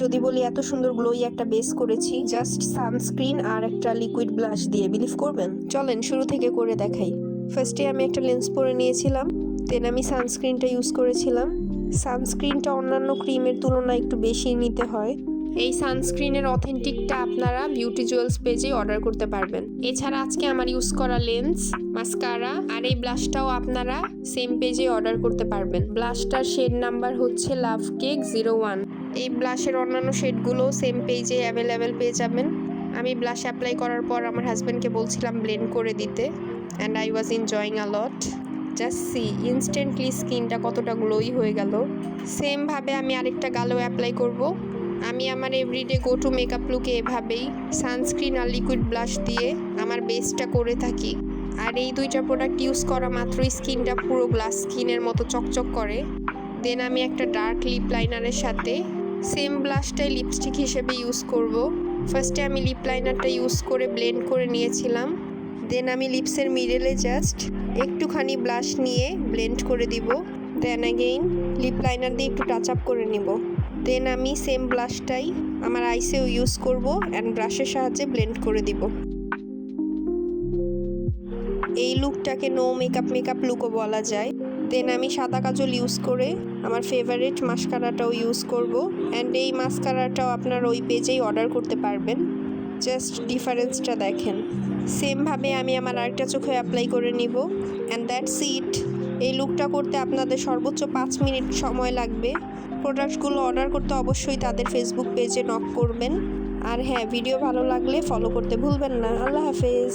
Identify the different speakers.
Speaker 1: যদি বলি এত সুন্দর গ্লোই একটা বেস করেছি জাস্ট সানস্ক্রিন আর একটা লিকুইড ব্লাশ দিয়ে, বিলিভ করবেন? চলেন শুরু থেকে করে দেখাই। ফার্স্টে আমি একটা লেন্স পরে নিয়েছিলাম, দেন আমি সানস্ক্রিনটা ইউজ করেছিলাম। সানস্ক্রিনটা অন্যান্য ক্রিমের তুলনায় একটু বেশি নিতে হয়। এই সানস্ক্রিনের অথেন্টিকটা আপনারা বিউটি জুয়েলস পেজে অর্ডার করতে পারবেন। এছাড়া আজকে আমার ইউজ করা লেন্স, মাস্কারা আর এই ব্লাশটাও আপনারা সেম পেজে অর্ডার করতে পারবেন। ব্লাশটার শেড নাম্বার হচ্ছে লাভ কেক 01। এই ব্লাশের অন্যান্য শেডগুলো সেম পেজে অ্যাভেলেবেল পেয়ে যাবেন। আমি ব্লাশ অ্যাপ্লাই করার পর আমার হাজব্যান্ডকে বলছিলাম ব্লেন্ড করে দিতে, and I was enjoying a lot. Just see instantly স্কিনটা কতটা গ্লোই হয়ে গেল। সেমভাবে আমি আরেকটা গালেও অ্যাপ্লাই করব। আমি আমার এভরিডে গো টু মেকআপ লুকে এভাবেই সানস্ক্রিন আর লিকুইড ব্লাশ দিয়ে আমার বেসটা করে থাকি। আর এই দুইটা প্রোডাক্ট ইউজ করা মাত্রই স্কিনটা পুরো গ্লাস স্কিনের মতো চকচক করে। দেন আমি একটা ডার্ক লিপ লাইনারের সাথে সেম ব্লাশটাই লিপস্টিক হিসেবে ইউজ করব। ফার্স্টে আমি লিপ লাইনারটা ইউজ করে ব্লেন্ড করে নিয়েছিলাম। দেন আমি লিপসের মিডলে জাস্ট একটুখানি ব্লাশ নিয়ে ব্লেন্ড করে দিব। দেন অ্যাগেইন লিপ লাইনার দিয়ে একটু টাচ আপ করে নিব। দেন আমি সেম ব্লাশটাই আমার আইসেও ইউজ করব অ্যান্ড ব্রাশের সাহায্যে ব্লেন্ড করে দিব। এই লুকটাকে নো মেকআপ লুকও বলা যায়। দেন আমি সাদা কাজল ইউজ করে আমার ফেভারিট মাস্কারাটাও ইউজ করব, অ্যান্ড এই মাস্কারাটাও আপনার ওই পেজেই অর্ডার করতে পারবেন। জাস্ট ডিফারেন্সটা দেখেন। সেমভাবে আমি আমার আরেকটা চোখে অ্যাপ্লাই করে নিব, অ্যান্ড দ্যাটস ইট। এই লুকটা করতে আপনাদের সর্বোচ্চ 5 মিনিট সময় লাগবে। প্রোডাক্টগুলো অর্ডার করতে অবশ্যই তাদের ফেসবুক পেজে নক করবেন। আর হ্যাঁ, ভিডিও ভালো লাগলে ফলো করতে ভুলবেন না। আল্লাহ হাফেজ।